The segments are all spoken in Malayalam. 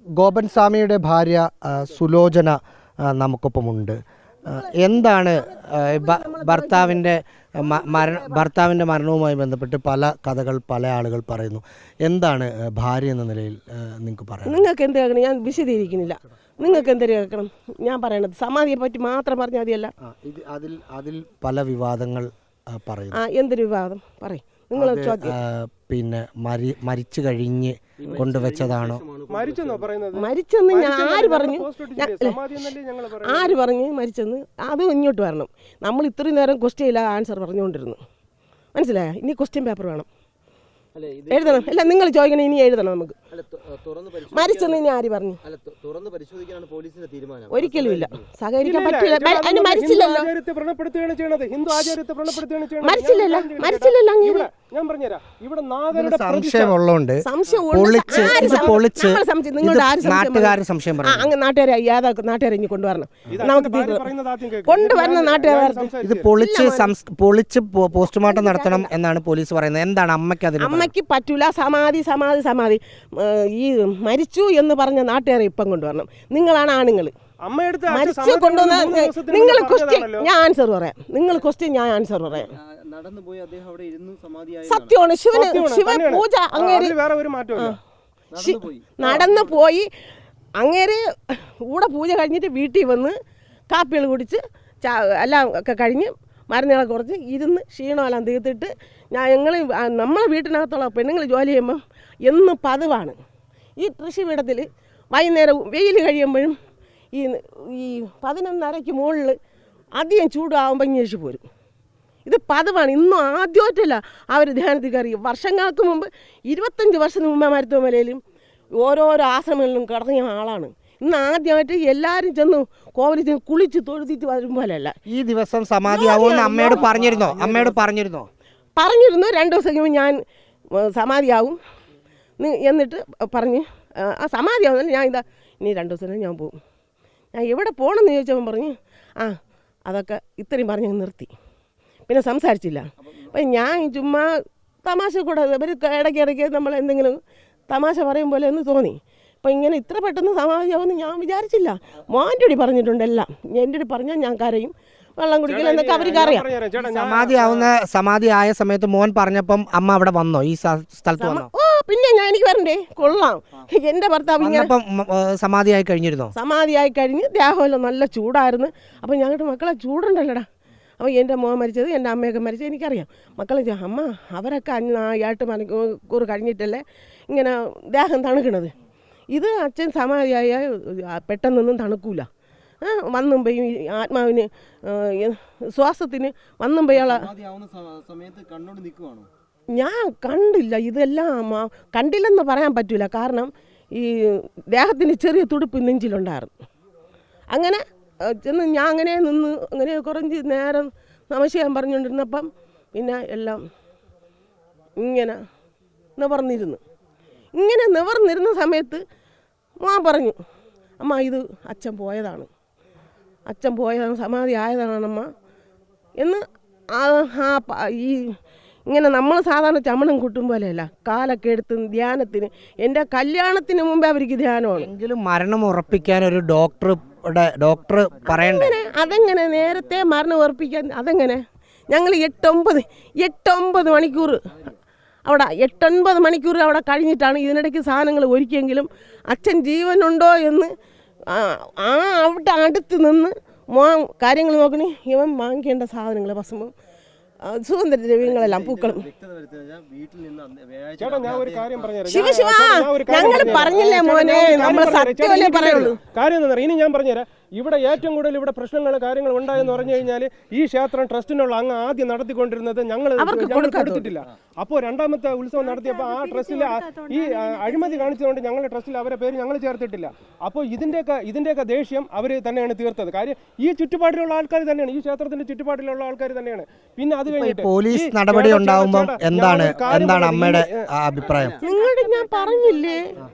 ഗോപൻ സ്വാമിയുടെ ഭാര്യ സുലോചന നമുക്കൊപ്പമുണ്ട്. എന്താണ് ഭർത്താവിൻ്റെ മരണവുമായി ബന്ധപ്പെട്ട് പല കഥകൾ പല ആളുകൾ പറയുന്നു. എന്താണ് ഭാര്യ എന്ന നിലയിൽ നിങ്ങൾക്ക് പറയാം? നിങ്ങൾക്ക് എന്ത് കേൾക്കണം? ഞാൻ വിശദീകരിക്കുന്നില്ല. നിങ്ങൾക്ക് എന്തൊരു കേൾക്കണം? ഞാൻ പറയണത് സമാധിയെ പറ്റി മാത്രം പറഞ്ഞാൽ മതിയല്ല. അതിൽ പല വിവാദങ്ങൾ പറയുന്നു. എന്തൊരു വിവാദം പറയും നിങ്ങൾ? പിന്നെ മരിച്ചു കഴിഞ്ഞ് കൊണ്ടുവച്ചതാണോ? മരിച്ചെന്ന് ഞാൻ ആര് പറഞ്ഞു? മരിച്ചെന്ന്? അതും ഇങ്ങോട്ട് വരണം. നമ്മൾ ഇത്രയും നേരം ക്വസ്റ്റ്യൻ ഇല്ല ആൻസർ പറഞ്ഞുകൊണ്ടിരുന്നു. മനസ്സിലായോ? ഇനി ക്വസ്റ്റ്യൻ പേപ്പർ വേണം, എഴുതണം. അല്ല, നിങ്ങൾ ചോദിക്കണം, ഇനി എഴുതണം. നമുക്ക് മരിച്ചെന്ന് ഇനി ആര് പറഞ്ഞു? ഒരിക്കലും ഇല്ല, സഹകരിക്കാൻ പറ്റില്ല. അതിന് മരിച്ചില്ലല്ലോ, മരിച്ചില്ലല്ലോ, മരിച്ചില്ലല്ലോ. സംശയമുള്ളതുകൊണ്ട് നാട്ടുകാരെ ഇനി കൊണ്ടുവരണം. നമുക്ക് കൊണ്ടുവരണം നാട്ടുകാർ. ഇത് പൊളിച്ച് പോസ്റ്റ്മോർട്ടം നടത്തണം എന്നാണ് പോലീസ് പറയുന്നത്. എന്താണ് അമ്മയ്ക്ക് അതിന്? അമ്മയ്ക്ക് പറ്റൂല. സമാധി സമാധി സമാധി ഈ മരിച്ചു എന്ന് പറഞ്ഞ നാട്ടുകാരെ ഇപ്പം കൊണ്ടുവരണം. നിങ്ങളാണ് ആണുങ്ങൾ. മരിച്ചു കൊണ്ടുവന്ന നിങ്ങൾ ക്വസ്റ്റ്യൻ ഞാൻ ആൻസർ പറയാം. നിങ്ങൾ ക്വസ്റ്റ്യൻ ഞാൻ ആൻസർ പറയാം. സത്യമാണ്. ശിവൻ പൂജ അങ്ങേര് നടന്നു പോയി. അങ്ങേര് കൂടെ പൂജ കഴിഞ്ഞിട്ട് വീട്ടിൽ വന്ന് കാപ്പികൾ കുടിച്ച് എല്ലാം ഒക്കെ കഴിഞ്ഞ് മരുന്നുകളെ കുറച്ച് ഇരുന്ന് ക്ഷീണമെല്ലാം തീർത്തിട്ട് നമ്മളെ വീട്ടിനകത്തുള്ള പെണ്ണുങ്ങൾ ജോലി ചെയ്യുമ്പം എന്നും പതിവാണ് ഈ കൃഷിയിടത്തിൽ വൈകുന്നേരം വെയിൽ കഴിയുമ്പോഴും ഈ 11:30 മുകളിൽ അധികം ചൂടാകുമ്പോൾ ഇങ്ങേശ് പോരും. ഇത് പതിവാണ്. ഇന്നും ആദ്യമായിട്ടല്ല അവർ ധ്യാനത്തിൽ കയറി. വർഷങ്ങൾക്ക് മുമ്പ് 25 വർഷത്തിന് മുമ്പ് മരുത്തുമലയിലും ഓരോരോ ആശ്രമങ്ങളിലും കിടങ്ങിയ ആളാണ്. ഇന്ന് ആദ്യമായിട്ട് എല്ലാവരും ചെന്ന് കോവിലിൽ കുളിച്ച് തൊഴുതിട്ട് വരുമ്പോഴല്ല. ഈ ദിവസം സമാധിയാവുമെന്ന് അമ്മയോട് പറഞ്ഞിരുന്നോ? പറഞ്ഞിരുന്നു. 2 ദിവസം കഴിയുമ്പോൾ ഞാൻ സമാധിയാവും എന്നിട്ട് പറഞ്ഞ് ആ സമാധിയാവുന്നില്ല. ഞാൻ ഇനി 2 ദിവസം ഞാൻ പോകും. ഞാൻ എവിടെ പോകണമെന്ന് ചോദിച്ചപ്പോൾ പറഞ്ഞ് അതൊക്കെ ഇത്രയും പറഞ്ഞ് നിർത്തി. പിന്നെ സംസാരിച്ചില്ല. അപ്പം ഞാൻ ചുമ്മാ തമാശ കൂടെ ഇവർ ഇടയ്ക്കിടയ്ക്ക് നമ്മൾ എന്തെങ്കിലും തമാശ പറയും പോലെ എന്ന് തോന്നി. അപ്പം ഇങ്ങനെ ഇത്ര പെട്ടെന്ന് സമാധിയാവുമെന്ന് ഞാൻ വിചാരിച്ചില്ല. മോൻ്റെ അടി പറഞ്ഞിട്ടുണ്ട് എല്ലാം. എൻ്റെ അടി പറഞ്ഞാൽ ഞാൻ കരയും, വെള്ളം കുടിക്കില്ല എന്നൊക്കെ അവർക്ക് അറിയാം. സമാധിയായ സമയത്ത് മോൻ പറഞ്ഞപ്പം അമ്മ അവിടെ വന്നോ? ഈ സ്ഥലത്ത് വന്നോ? പിന്നെ ഞാൻ എനിക്ക് വരണ്ടേ? കൊള്ളാം. എൻ്റെ ഭർത്താവ് സമാധിയായി കഴിഞ്ഞിരുന്നോ? സമാധിയായി കഴിഞ്ഞ് ദേഹമല്ലോ നല്ല ചൂടായിരുന്നു. അപ്പം ഞങ്ങളുടെ മക്കളെ ചൂടുണ്ടല്ലോടാ. അപ്പോൾ എൻ്റെ മോൻ മരിച്ചത്, എൻ്റെ അമ്മയൊക്കെ മരിച്ചത് എനിക്കറിയാം. മക്കളെ അമ്മ അവരൊക്കെ 8 മണിക്കൂർ കഴിഞ്ഞിട്ടല്ലേ ഇങ്ങനെ ദേഹം തണുക്കണത്. ഇത് അച്ഛൻ സമാധിയായ പെട്ടെന്നൊന്നും തണുക്കൂല. വന്നുമ്പോഴും ആത്മാവിന് ശ്വാസത്തിന് വന്നുമ്പോഴാളെ ഞാൻ കണ്ടില്ല. ഇതെല്ലാം കണ്ടില്ലെന്ന് പറയാൻ പറ്റില്ല. കാരണം ഈ ദേഹത്തിന് ചെറിയ തുടുപ്പ് നെഞ്ചിലുണ്ടായിരുന്നു. അങ്ങനെ ചെന്ന് ഞാൻ അങ്ങനെ കുറഞ്ഞ് നേരം നമസ്കാരം പറഞ്ഞുകൊണ്ടിരുന്നപ്പം പിന്നെ എല്ലാം ഇങ്ങനെ നിവർന്നിരുന്ന സമയത്ത് മോൻ പറഞ്ഞു, അമ്മ ഇത് അച്ഛൻ പോയതാണ്, സമാധി ആയതാണമ്മ എന്ന്. ഈ ഇങ്ങനെ നമ്മൾ സാധാരണ ചമണം കൂട്ടും പോലെയല്ല, കാലൊക്കെ എടുത്ത് ധ്യാനത്തിന്. എൻ്റെ കല്യാണത്തിന് മുമ്പേ അവർക്ക് ധ്യാനമാണ്. എങ്കിലും മരണം ഉറപ്പിക്കാൻ ഒരു ഡോക്ടർ പറയണ്ടേ? അതെങ്ങനെ നേരത്തെ മരണം ഉറപ്പിക്കാൻ? അതെങ്ങനെ? ഞങ്ങൾ 8-9 മണിക്കൂർ അവിടെ 8-9 മണിക്കൂർ അവിടെ കഴിഞ്ഞിട്ടാണ് ഇതിനിടയ്ക്ക് സാധനങ്ങൾ ഒരുക്കിയെങ്കിലും അച്ഛൻ ജീവനുണ്ടോ എന്ന് അവിടെ അടുത്ത് നിന്ന് കാര്യങ്ങൾ നോക്കണേ. ഇവൻ വാങ്ങിക്കേണ്ട സാധനങ്ങൾ ഭസ്മം, സുഗന്ധദ്രവ്യങ്ങളെല്ലാം, പൂക്കളും. ശിവ ഞങ്ങൾ പറഞ്ഞില്ലേ മോനെ, നമ്മൾ സത്യമല്ലേ പറയുള്ളൂ. കാര്യം എന്താ? ഇനി ഞാൻ പറഞ്ഞുതരാം. ഇവിടെ ഏറ്റവും കൂടുതൽ ഇവിടെ പ്രശ്നങ്ങൾ കാര്യങ്ങൾ ഉണ്ടായെന്ന് പറഞ്ഞു കഴിഞ്ഞാൽ ഈ ക്ഷേത്രം ട്രസ്റ്റിനുള്ള അങ്ങ് ആദ്യം നടത്തിക്കൊണ്ടിരുന്നത് ഞങ്ങൾ കൊടുത്തിട്ടില്ല. അപ്പോൾ രണ്ടാമത്തെ ഉത്സവം നടത്തിയപ്പോൾ ആ ട്രസ്റ്റിൽ ഈ അഴിമതി കാണിച്ചതുകൊണ്ട് ഞങ്ങളുടെ ട്രസ്റ്റിൽ അവരെ പേര് ഞങ്ങൾ ചേർത്തിട്ടില്ല. അപ്പോൾ ഇതിൻ്റെയൊക്കെ ദേഷ്യം അവർ തന്നെയാണ് തീർത്തത്. കാര്യം ഈ ചുറ്റുപാടിലുള്ള ആൾക്കാർ തന്നെയാണ്, ഈ ക്ഷേത്രത്തിന്റെ ചുറ്റുപാടിലുള്ള ആൾക്കാർ തന്നെയാണ്. പിന്നെ അത് കഴിഞ്ഞിട്ട് പോലീസ് നടപടി ഉണ്ടാകുമ്പോൾ എന്താണ് അമ്മയുടെ അഭിപ്രായം? നിങ്ങളുടെ ഞാൻ പറഞ്ഞില്ലേ,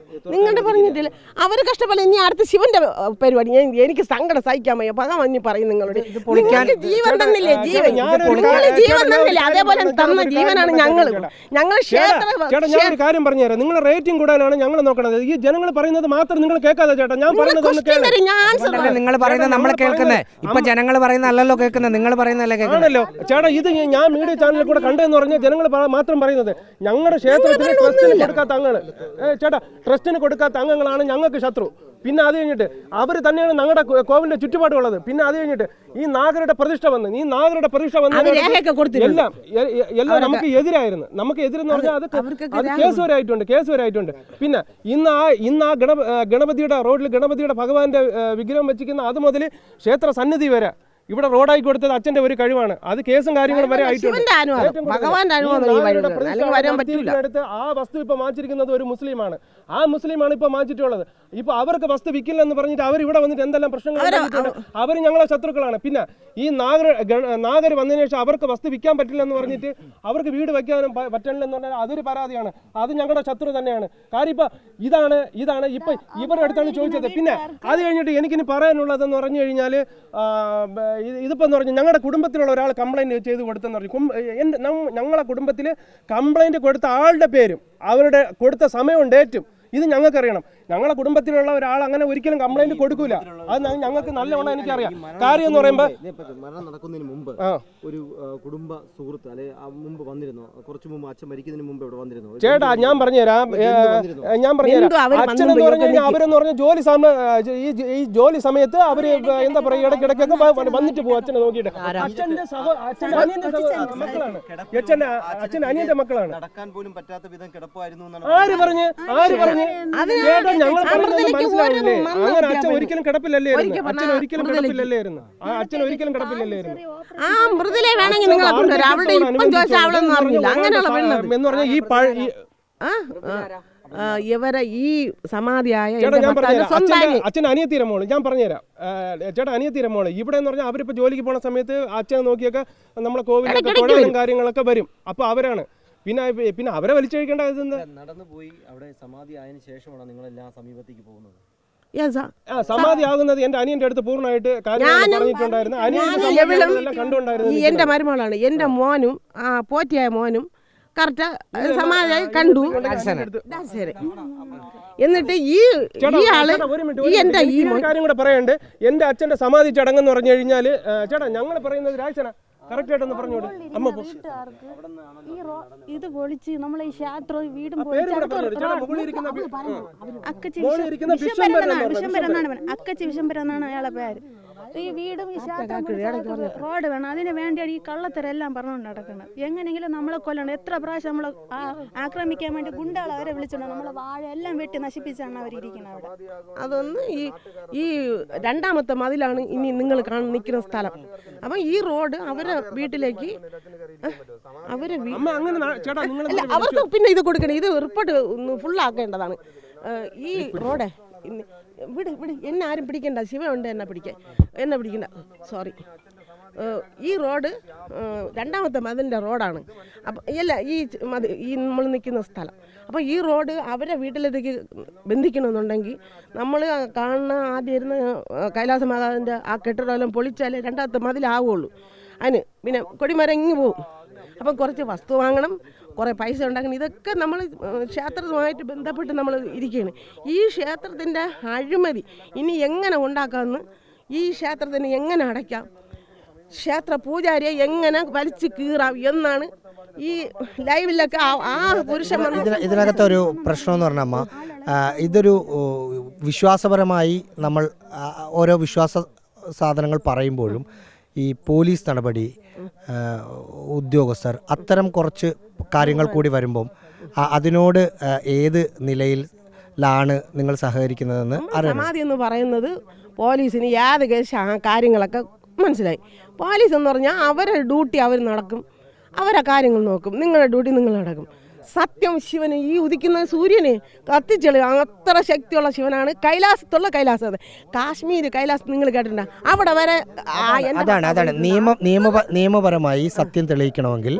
നിങ്ങളുടെ പറഞ്ഞിട്ടില്ല. അവർ കഷ്ടപ്പെടില്ല. ഇനി അടുത്ത ശിവന്റെ പരിപാടി എനിക്ക് സങ്കടം സഹിക്കാൻ വയ്യ. ഭഗവാൻ പറയും നിങ്ങളോട്, പൊളിക്കാൻ നിങ്ങൾക്ക് ജീവൻ തന്നില്ലേ? ജീവൻ നിങ്ങൾ ജീവൻ തന്നില്ലേ? അതേപോലെ തന്ന ജീവനാണ് ഞങ്ങൾ. ഞങ്ങൾ ഞാനൊരു കാര്യം പറഞ്ഞുതരാം. നിങ്ങളുടെ റേറ്റിംഗ് കൂടാനാണ് ഞങ്ങൾ നോക്കണത്. ഈ ജനങ്ങൾ പറയുന്നത് മാത്രം നിങ്ങൾ കേൾക്കാതെ ചേട്ടാ. ഞാൻ പറയുന്നത് നിങ്ങൾ പറയുന്നത് നമ്മൾ കേൾക്കുന്നത്. ഇപ്പൊ ജനങ്ങൾ പറയുന്ന അല്ലല്ലോ കേൾക്കുന്നത്, നിങ്ങൾ പറയുന്നതല്ലേ കേൾക്കുന്നല്ലോ ചേട്ടാ. ഇത് ഞാൻ മീഡിയ ചാനലിൽ കൂടെ കണ്ടെന്ന് പറഞ്ഞാൽ ജനങ്ങൾ മാത്രം പറയുന്നത്. ഞങ്ങളുടെ ക്ഷേത്രത്തിന് ട്രസ്റ്റിന് കൊടുക്കാത്ത അംഗങ്ങൾ, ചേട്ടാ ട്രസ്റ്റിന് കൊടുക്കാത്ത അംഗങ്ങളാണ് ഞങ്ങൾക്ക് ശത്രു. പിന്നെ അത് കഴിഞ്ഞിട്ട് അവർ തന്നെയാണ് ഞങ്ങളുടെ കോവിലിന്റെ ചുറ്റുപാടുള്ളത്. പിന്നെ അത് കഴിഞ്ഞിട്ട് ഈ നാഗരുടെ പ്രതിഷ്ഠ വന്ന് എല്ലാം നമുക്ക് എതിരായിരുന്നു. നമുക്ക് എതിരെന്ന് പറഞ്ഞാൽ അത് കേസ് വരെ ആയിട്ടുണ്ട്. പിന്നെ ഇന്ന് ആ ഗണപതിയുടെ റോഡിൽ ഗണപതിയുടെ ഭഗവാന്റെ വിഗ്രഹം വെച്ചിരിക്കുന്ന അത് മുതൽ ക്ഷേത്ര സന്നിധി വരെ ഇവിടെ റോഡായി കൊടുത്തത് അച്ഛന്റെ ഒരു കഴിവാണ്. അത് കേസും കാര്യങ്ങളും വരെ ആയിട്ടുണ്ട്. ആ വസ്തു ഇപ്പൊ മാറ്റിരിക്കുന്നത് ഒരു മുസ്ലിമാണ്. ആ മുസ്ലിമാണ് ഇപ്പൊ മാറ്റിയിട്ടുള്ളത്. ഇപ്പൊ അവർക്ക് വസ്തു വിൽക്കില്ലെന്ന് പറഞ്ഞിട്ട് അവർ ഇവിടെ വന്നിട്ട് എന്തെല്ലാം പ്രശ്നങ്ങൾ അവർ ഞങ്ങളെ ശത്രുക്കളാണ്. പിന്നെ ഈ നാഗർ വന്നതിന് ശേഷം അവർക്ക് വസ്തു വിൽക്കാൻ പറ്റില്ലെന്ന് പറഞ്ഞിട്ട് അവർക്ക് വീട് വയ്ക്കാനും പറ്റില്ലെന്ന് പറഞ്ഞാൽ അതൊരു പരാതിയാണ്. അത് ഞങ്ങളുടെ ശത്രു തന്നെയാണ്. കാര്യം ഇപ്പൊ ഇതാണ് ഇപ്പൊ ഇവരുടെ അടുത്താണ് ചോദിച്ചത്. പിന്നെ അത് കഴിഞ്ഞിട്ട് എനിക്കിനി പറയാനുള്ളതെന്ന് പറഞ്ഞു കഴിഞ്ഞാൽ ഇതിപ്പോ എന്ന് പറഞ്ഞാൽ ഞങ്ങളുടെ കുടുംബത്തിലുള്ള ഒരാൾ കംപ്ലൈന്റ് ചെയ്ത് കൊടുത്തെന്ന് പറഞ്ഞു. ഞങ്ങളെ കുടുംബത്തിൽ കംപ്ലൈന്റ് കൊടുത്ത ആളുടെ പേരും അവരുടെ കൊടുത്ത സമയവും ഡേറ്റും ഇത് ഞങ്ങൾക്കറിയണം. ഞങ്ങളെ കുടുംബത്തിലുള്ള ഒരാൾ അങ്ങനെ ഒരിക്കലും കംപ്ലൈന്റ് കൊടുക്കൂല. അത് ഞങ്ങൾക്ക് നല്ലവണ്ണം എനിക്കറിയാം. കാര്യം എന്ന് പറയുമ്പോൾ മരണം നടക്കുന്നതിന് മുമ്പ് ഒരു കുടുംബ സുഹൃത്ത് അല്ലെ മുമ്പ് വന്നിരുന്നു. കുറച്ചു മുമ്പ് അച്ഛൻ മരിക്കുന്നതിന് മുമ്പ് ഇവിടെ വന്നിരുന്നു. ചേട്ടാ ഞാൻ പറഞ്ഞുതരാം. അച്ഛൻ എന്ന് പറഞ്ഞു കഴിഞ്ഞാൽ അവരെന്ന് പറഞ്ഞ ഈ ജോലി സമയത്ത് അവര് എന്താ പറയുക ഇടയ്ക്കിടയ്ക്കൊക്കെ വന്നിട്ട് പോകും അച്ഛനെ നോക്കിയിട്ട്. അച്ഛന്റെ അനിയന്റെ മക്കളാണ്. നടക്കാൻ പോലും പറ്റാത്ത വിധം കിടപ്പായിരുന്നു. ആര് പറഞ്ഞു ഞങ്ങൾ മനസ്സിലാവില്ലേ? അങ്ങനെ അച്ഛൻ ഒരിക്കലും കിടപ്പിലല്ലായിരുന്നു. അച്ഛൻ ഒരിക്കലും കിടപ്പിലല്ലായിരുന്നു. എന്ന് പറഞ്ഞാൽ ഇവരെ ഈ സമാധിയായ അച്ഛൻ അനിയത്തീര മോള് ഞാൻ പറഞ്ഞുതരാം. ചേട്ടാ അനിയത്തീര മോള് ഇവിടെ എന്ന് പറഞ്ഞാൽ അവരിപ്പോ ജോലിക്ക് പോണ സമയത്ത് അച്ഛനെ നോക്കിയൊക്കെ നമ്മളെ കോവിലൊക്കെ തൊഴലും കാര്യങ്ങളൊക്കെ വരും. അപ്പൊ അവരാണ് പിന്നെ അവരെ വലിച്ചഴിക്കേണ്ട നടന്നു പോയി. അവിടെ സമാധി ആയതിനു ശേഷമാണ് നിങ്ങളെല്ലാം സമീപത്തേക്ക് പോകുന്നത്. സമാധി ആകുന്നത് എന്റെ അനിയന്റെ അടുത്ത് പൂർണ്ണമായിട്ട് പറഞ്ഞിട്ടുണ്ടായിരുന്നു. എന്റെ മരുമകളാണ്. എന്റെ മോനും പോറ്റിയായ മോനും കറക്റ്റ് സമാധിയായി കണ്ടു. എന്നിട്ട് ഈ ആള് എന്റെ ഈ കാര്യം കൂടെ പറയണ്ട്. എന്റെ അച്ഛന്റെ സമാധി ചടങ്ങെന്ന് പറഞ്ഞു കഴിഞ്ഞാല് ചേട്ടാ ഞങ്ങൾ പറയുന്നത് രാജന കറക്റ്റായിട്ടൊന്ന് പറഞ്ഞോളൂ. അമ്മ ഇത് പൊളിച്ച് നമ്മളെ ഈ ക്ഷേത്രവും വീടും അക്കച്ചി വിശംബരൻ എന്നാണ് അയാളെ പേര്. ഈ വീടും ഈ റോഡ് വേണം. അതിന് വേണ്ടിയാണ് ഈ കള്ളത്തരെല്ലാം പറഞ്ഞുകൊണ്ട് നടക്കുന്നത്. എങ്ങനെയെങ്കിലും നമ്മളെ കൊല്ലണം. എത്ര പ്രാവശ്യം നമ്മളെ ആക്രമിക്കാൻ വേണ്ടി ഗുണ്ടകളെ അവരെ വിളിച്ചോണ്ട് നമ്മളെ വാഴ എല്ലാം വെട്ടി നശിപ്പിച്ചാണ് അവരിയ്ക്കുന്നത് അവിടെ. അതൊന്ന് ഈ രണ്ടാമത്തെ മതിലാണ് ഇനി നിങ്ങൾ നിൽക്കുന്ന സ്ഥലം. അപ്പം ഈ റോഡ് അവരെ വീട്ടിലേക്ക് അവർക്ക് പിന്നെ ഇത് കൊടുക്കണം. ഇത് റിപ്പോർട്ട് ഫുള്ളാക്കേണ്ടതാണ്. ഈ റോഡ് ഇവിടെ എന്നെ ആരും പിടിക്കണ്ട. ശിവനുണ്ട് എന്നെ പിടിക്കണ്ട. സോറി. ഈ റോഡ് രണ്ടാമത്തെ മതിലിൻ്റെ റോഡാണ്. അപ്പം ഈ നമ്മൾ നിൽക്കുന്ന സ്ഥലം. അപ്പോൾ ഈ റോഡ് അവരെ വീട്ടിലേക്ക് ബന്ധിക്കണമെന്നുണ്ടെങ്കിൽ നമ്മൾ കാണുന്ന ആദ്യം ഇരുന്ന് കൈലാസ മാതാവിൻ്റെ ആ കെട്ടിടമെല്ലാം പൊളിച്ചാലേ രണ്ടാമത്തെ മതിലാവുള്ളൂ. അതിന് പിന്നെ കൊടിമരം ഇങ്ങ് പോവും. അപ്പം കുറച്ച് വസ്തു വാങ്ങണം, കുറേ പൈസ ഉണ്ടാക്കണം. ഇതൊക്കെ നമ്മൾ ക്ഷേത്രവുമായിട്ട് ബന്ധപ്പെട്ട് നമ്മൾ ഇരിക്കുകയാണ്. ഈ ക്ഷേത്രത്തിൻ്റെ അഴിമതി ഇനി എങ്ങനെ ഉണ്ടാക്കാമെന്ന്, ഈ ക്ഷേത്രത്തിന് എങ്ങനെ അടയ്ക്കാം, ക്ഷേത്ര പൂജാരിയെ എങ്ങനെ വലിച്ചു കീറാം എന്നാണ് ഈ ലൈവിലൊക്കെ ആ പുരുഷന്മാർ. ഇതിനകത്തെ ഒരു പ്രശ്നം എന്ന് പറഞ്ഞാൽ അമ്മ, ഇതൊരു വിശ്വാസപരമായി നമ്മൾ ഓരോ വിശ്വാസ സാധനങ്ങൾ പറയുമ്പോഴും ഈ പോലീസ് നടപടി, ഉദ്യോഗസ്ഥർ, അത്തരം കുറച്ച് കാര്യങ്ങൾ കൂടി വരുമ്പം അതിനോട് ഏത് നിലയിലാണ് നിങ്ങൾ സഹകരിക്കുന്നതെന്ന് അറിയാം. സമാധി എന്ന് പറയുന്നത് പോലീസിന് യാതൊരു കേസ് കാര്യങ്ങളൊക്കെ മനസ്സിലായി. പോലീസ് എന്ന് പറഞ്ഞാൽ അവരുടെ ഡ്യൂട്ടി അവർ നടക്കും, അവരെ കാര്യങ്ങൾ നോക്കും. നിങ്ങളുടെ ഡ്യൂട്ടി നിങ്ങൾ നടക്കും. സത്യം ശിവന് ഈ ഉദിക്കുന്ന സൂര്യന് കത്തിച്ചെളി അത്ര ശക്തിയുള്ള ശിവനാണ്. കൈലാസത്തുള്ള കൈലാസം, കാശ്മീർ കൈലാസം നിങ്ങൾ കേട്ടിട്ടുണ്ടോ? അവിടെ വരെ അതാണ് നിയമപരമായി സത്യം തെളിയിക്കണമെങ്കിൽ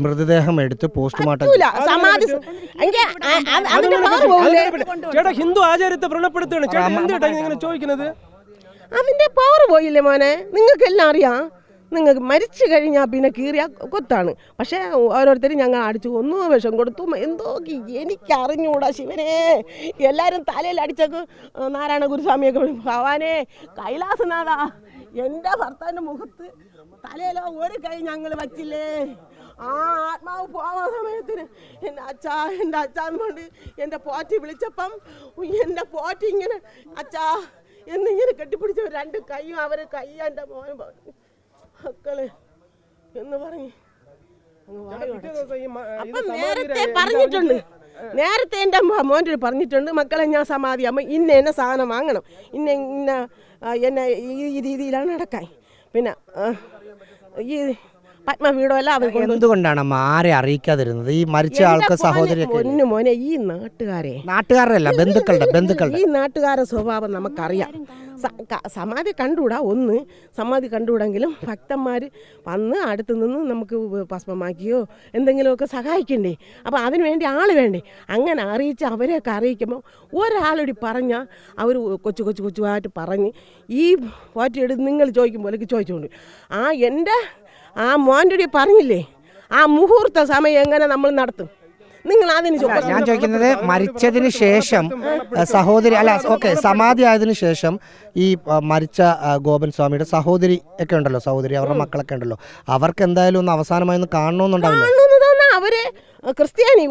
മൃതദേഹം എടുത്ത് പോസ്റ്റ്മോർട്ടം സമാധി ഹിന്ദു ആചാരത്തെ വ്രണപ്പെടുത്തുകയാണ് ചോദിക്കുന്നത്. അതിൻ്റെ പവർ പോയില്ലേ മോനെ, നിങ്ങൾക്കെല്ലാം അറിയാം. നിങ്ങൾക്ക് മരിച്ചു കഴിഞ്ഞാൽ പിന്നെ കീറിയ കൊത്താണ്. പക്ഷേ ഓരോരുത്തരും ഞങ്ങൾ അടിച്ചു കൊന്നു, വിഷം കൊടുത്തു, എന്തോ എനിക്കറിഞ്ഞൂടാ ശിവനെ. എല്ലാവരും തലയിൽ അടിച്ചൊക്കെ നാരായണ ഗുരുസ്വാമിയൊക്കെ ഭവാനെ കൈലാസനാഥാ, എൻ്റെ ഭർത്താവിൻ്റെ മുഖത്ത് തലയിലോ ഒരു കൈ ഞങ്ങൾ വച്ചില്ലേ. ആ ആത്മാവ് പോവാൻ സമയത്തിന് എൻ്റെ അച്ഛാന്ന് കൊണ്ട് എൻ്റെ പോറ്റി വിളിച്ചപ്പം എൻ്റെ പോറ്റി ഇങ്ങനെ അച്ഛാ എന്നിങ്ങനെ കെട്ടിപ്പിടിച്ച രണ്ട് കൈയും അവർ കൈ എൻ്റെ മോൻ മക്കള് എന്ന് പറഞ്ഞു. അപ്പം നേരത്തെ പറഞ്ഞിട്ടുണ്ട്, നേരത്തെ എൻ്റെ മോൻ്റെ പറഞ്ഞിട്ടുണ്ട്, മക്കളെ ഞാൻ സമാധിയാകുമ്പോൾ എന്നെ സാധനം വാങ്ങണം, എന്നെ ഈ രീതിയിലാണ് നടക്കാൻ. പിന്നെ ഈ പത്മ വീടോ അല്ല അവർ എന്തുകൊണ്ടാണ് അമ്മ ആരെ അറിയിക്കാതിരുന്നത്? ഈ മരിച്ച ആൾക്ക് സഹോദരിയൊക്കെ പൊന്നു മോനെ, ഈ നാട്ടുകാരല്ല ബന്ധുക്കളുടെ ഈ നാട്ടുകാരുടെ സ്വഭാവം നമുക്കറിയാം. സമാധി കണ്ടുകൂടാ, സമാധി കണ്ടുകൂടെങ്കിലും ഭക്തന്മാർ വന്ന് അടുത്ത് നിന്ന് നമുക്ക് ഭസ്മമാക്കിയോ എന്തെങ്കിലുമൊക്കെ സഹായിക്കണ്ടേ. അപ്പോൾ അതിന് വേണ്ടി ആൾ വേണ്ടേ. അങ്ങനെ അറിയിച്ച് അവരെയൊക്കെ അറിയിക്കുമ്പോൾ ഒരാളോട് പറഞ്ഞാൽ അവർ കൊച്ചുമായിട്ട് പറഞ്ഞ് ഈ പോറ്റിയെടുത്ത് നിങ്ങൾ ചോദിക്കും പോലെയൊക്കെ ചോദിച്ചുകൊണ്ട് എൻ്റെ ആ മോൻ്റെ പറഞ്ഞില്ലേ ആ മുഹൂർത്ത സമയം എങ്ങനെ നമ്മൾ നടത്തും? നിങ്ങൾ അതിന് ഞാൻ ചോദിക്കുന്നത് മരിച്ചതിന് ശേഷം സഹോദരി അല്ല ഓക്കെ സമാധി ആയതിനു ശേഷം ഈ മരിച്ച ഗോപൻ സ്വാമിയുടെ സഹോദരി ഒക്കെ ഉണ്ടല്ലോ, സഹോദരി അവരുടെ മക്കളൊക്കെ ഉണ്ടല്ലോ, അവർക്ക് എന്തായാലും ഒന്ന് അവസാനമായി ഒന്ന് കാണണമെന്നുണ്ടാവില്ല. അവര് ക്രിസ്ത്യാനി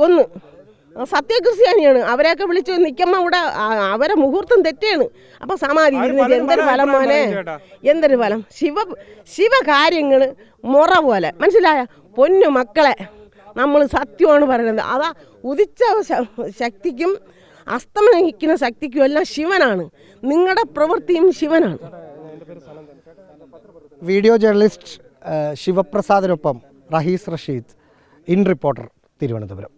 സത്യക്രിസ്ത്യാനിയാണ്, അവരെയൊക്കെ വിളിച്ച് നിൽക്കുമ്പോൾ ഇവിടെ അവരെ മുഹൂർത്തം തെറ്റാണ്. അപ്പം സമാധി എന്തൊരു ഫലം മോനെ, എന്തൊരു ഫലം. ശിവകാര്യങ്ങൾ മുറ പോലെ മനസ്സിലായ പൊന്നു മക്കളെ, നമ്മൾ സത്യമാണ് പറയുന്നത്. അതാ ഉദിച്ച ശക്തിക്കും അസ്തമിക്കുന്ന ശക്തിക്കും എല്ലാം ശിവനാണ്. നിങ്ങളുടെ പ്രവൃത്തിയും ശിവനാണ്. വീഡിയോ ജേർണലിസ്റ്റ് ശിവപ്രസാദിനൊപ്പം റഹീസ് റഷീദ്, ഇൻ റിപ്പോർട്ടർ, തിരുവനന്തപുരം.